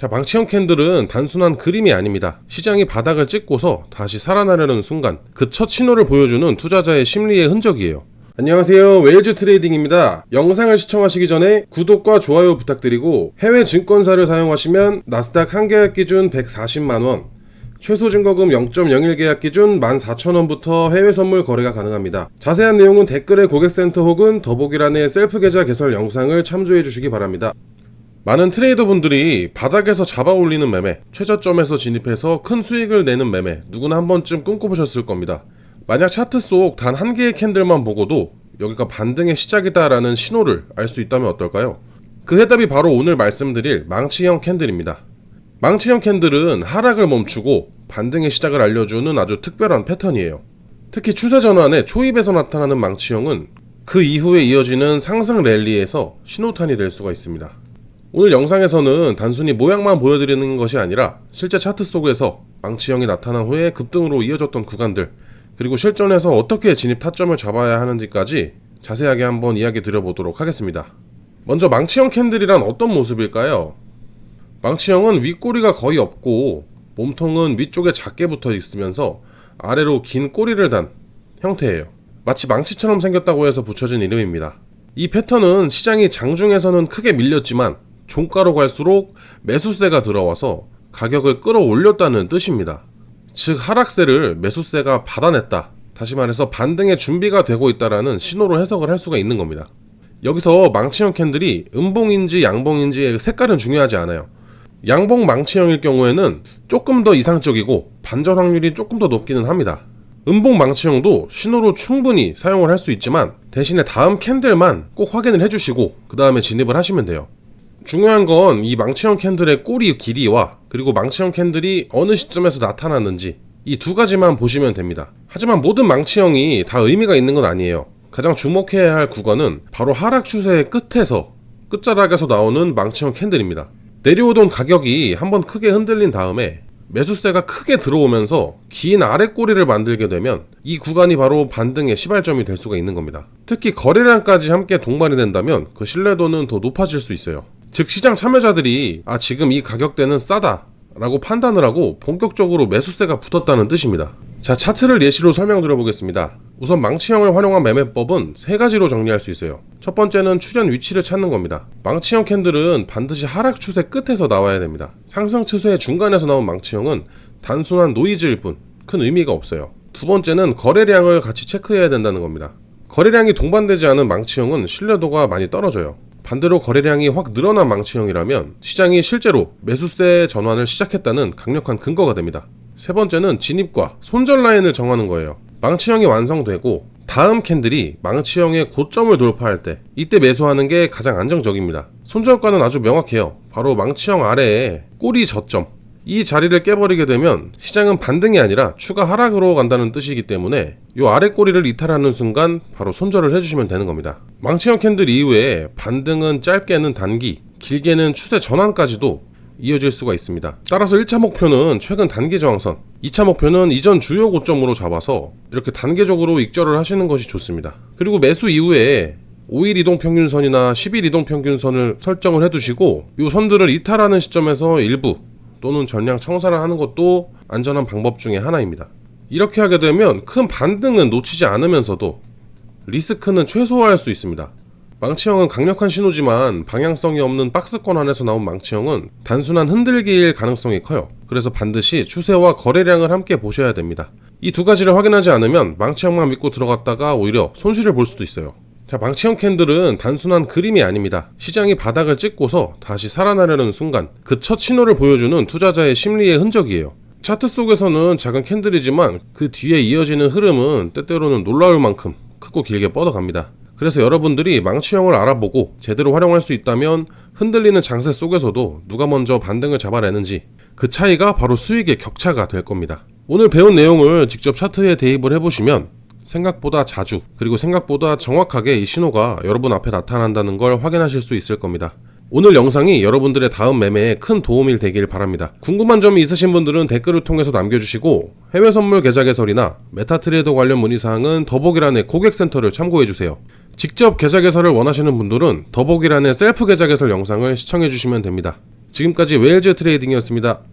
자, 망치형 캔들은 단순한 그림이 아닙니다. 시장이 바닥을 찍고서 다시 살아나려는 순간 그 첫 신호를 보여주는 투자자의 심리의 흔적이에요. 안녕하세요, 웨일즈 트레이딩입니다. 영상을 시청하시기 전에 구독과 좋아요 부탁드리고, 해외 증권사를 사용하시면 나스닥 한 계약 기준 140만원, 최소 증거금 0.01 계약 기준 14,000원부터 해외 선물 거래가 가능합니다. 자세한 내용은 댓글에 고객센터 혹은 더보기란의 셀프 계좌 개설 영상을 참조해 주시기 바랍니다. 많은 트레이더분들이 바닥에서 잡아 올리는 매매, 최저점에서 진입해서 큰 수익을 내는 매매, 누구나 한 번쯤 꿈꿔보셨을 겁니다. 만약 차트 속 단 한 개의 캔들만 보고도 여기가 반등의 시작이다 라는 신호를 알 수 있다면 어떨까요? 그 해답이 바로 오늘 말씀드릴 망치형 캔들입니다. 망치형 캔들은 하락을 멈추고 반등의 시작을 알려주는 아주 특별한 패턴이에요. 특히 추세 전환의 초입에서 나타나는 망치형은 그 이후에 이어지는 상승 랠리에서 신호탄이 될 수가 있습니다. 오늘 영상에서는 단순히 모양만 보여드리는 것이 아니라 실제 차트 속에서 망치형이 나타난 후에 급등으로 이어졌던 구간들, 그리고 실전에서 어떻게 진입 타점을 잡아야 하는지까지 자세하게 한번 이야기 드려보도록 하겠습니다. 먼저 망치형 캔들이란 어떤 모습일까요? 망치형은 윗꼬리가 거의 없고 몸통은 위쪽에 작게 붙어 있으면서 아래로 긴 꼬리를 단 형태예요. 마치 망치처럼 생겼다고 해서 붙여진 이름입니다. 이 패턴은 시장이 장중에서는 크게 밀렸지만 종가로 갈수록 매수세가 들어와서 가격을 끌어올렸다는 뜻입니다. 즉 하락세를 매수세가 받아냈다, 다시 말해서 반등의 준비가 되고 있다라는 신호로 해석을 할 수가 있는 겁니다. 여기서 망치형 캔들이 음봉인지 양봉인지의 색깔은 중요하지 않아요. 양봉 망치형일 경우에는 조금 더 이상적이고 반전 확률이 조금 더 높기는 합니다. 음봉 망치형도 신호로 충분히 사용을 할 수 있지만 대신에 다음 캔들만 꼭 확인을 해주시고 그 다음에 진입을 하시면 돼요. 중요한 건 이 망치형 캔들의 꼬리 길이와 그리고 망치형 캔들이 어느 시점에서 나타났는지 이 두 가지만 보시면 됩니다. 하지만 모든 망치형이 다 의미가 있는 건 아니에요. 가장 주목해야 할 구간은 바로 하락 추세의 끝에서, 끝자락에서 나오는 망치형 캔들입니다. 내려오던 가격이 한번 크게 흔들린 다음에 매수세가 크게 들어오면서 긴 아래 꼬리를 만들게 되면 이 구간이 바로 반등의 시발점이 될 수가 있는 겁니다. 특히 거래량까지 함께 동반이 된다면 그 신뢰도는 더 높아질 수 있어요. 즉 시장 참여자들이 지금 이 가격대는 싸다 라고 판단을 하고 본격적으로 매수세가 붙었다는 뜻입니다. 자, 차트를 예시로 설명드려 보겠습니다. 우선 망치형을 활용한 매매법은 세 가지로 정리할 수 있어요. 첫 번째는 출현 위치를 찾는 겁니다. 망치형 캔들은 반드시 하락 추세 끝에서 나와야 됩니다. 상승 추세의 중간에서 나온 망치형은 단순한 노이즈일 뿐 큰 의미가 없어요. 두 번째는 거래량을 같이 체크해야 된다는 겁니다. 거래량이 동반되지 않은 망치형은 신뢰도가 많이 떨어져요. 반대로 거래량이 확 늘어난 망치형이라면 시장이 실제로 매수세 전환을 시작했다는 강력한 근거가 됩니다. 세 번째는 진입과 손절 라인을 정하는 거예요. 망치형이 완성되고 다음 캔들이 망치형의 고점을 돌파할 때 이때 매수하는 게 가장 안정적입니다. 손절가는 아주 명확해요. 바로 망치형 아래에 꼬리 저점, 이 자리를 깨버리게 되면 시장은 반등이 아니라 추가 하락으로 간다는 뜻이기 때문에 이 아래 꼬리를 이탈하는 순간 바로 손절을 해주시면 되는 겁니다. 망치형 캔들 이후에 반등은 짧게는 단기, 길게는 추세 전환까지도 이어질 수가 있습니다. 따라서 1차 목표는 최근 단기 저항선, 2차 목표는 이전 주요 고점으로 잡아서 이렇게 단계적으로 익절을 하시는 것이 좋습니다. 그리고 매수 이후에 5일 이동평균선이나 10일 이동평균선을 설정을 해두시고 이 선들을 이탈하는 시점에서 일부 또는 전량 청산을 하는 것도 안전한 방법 중에 하나입니다. 이렇게 하게 되면 큰 반등은 놓치지 않으면서도 리스크는 최소화할 수 있습니다. 망치형은 강력한 신호지만 방향성이 없는 박스권 안에서 나온 망치형은 단순한 흔들기일 가능성이 커요. 그래서 반드시 추세와 거래량을 함께 보셔야 됩니다. 이 두 가지를 확인하지 않으면 망치형만 믿고 들어갔다가 오히려 손실을 볼 수도 있어요. 자, 망치형 캔들은 단순한 그림이 아닙니다. 시장이 바닥을 찍고서 다시 살아나려는 순간 그 첫 신호를 보여주는 투자자의 심리의 흔적이에요. 차트 속에서는 작은 캔들이지만 그 뒤에 이어지는 흐름은 때때로는 놀라울 만큼 크고 길게 뻗어갑니다. 그래서 여러분들이 망치형을 알아보고 제대로 활용할 수 있다면 흔들리는 장세 속에서도 누가 먼저 반등을 잡아내는지 그 차이가 바로 수익의 격차가 될 겁니다. 오늘 배운 내용을 직접 차트에 대입을 해보시면 생각보다 자주, 그리고 생각보다 정확하게 이 신호가 여러분 앞에 나타난다는 걸 확인하실 수 있을 겁니다. 오늘 영상이 여러분들의 다음 매매에 큰 도움이 되길 바랍니다. 궁금한 점이 있으신 분들은 댓글을 통해서 남겨주시고, 해외 선물 계좌 개설이나 메타트레이더 관련 문의사항은 더보기란의 고객센터를 참고해주세요. 직접 계좌 개설을 원하시는 분들은 더보기란의 셀프 계좌 개설 영상을 시청해주시면 됩니다. 지금까지 웨일즈 트레이딩이었습니다.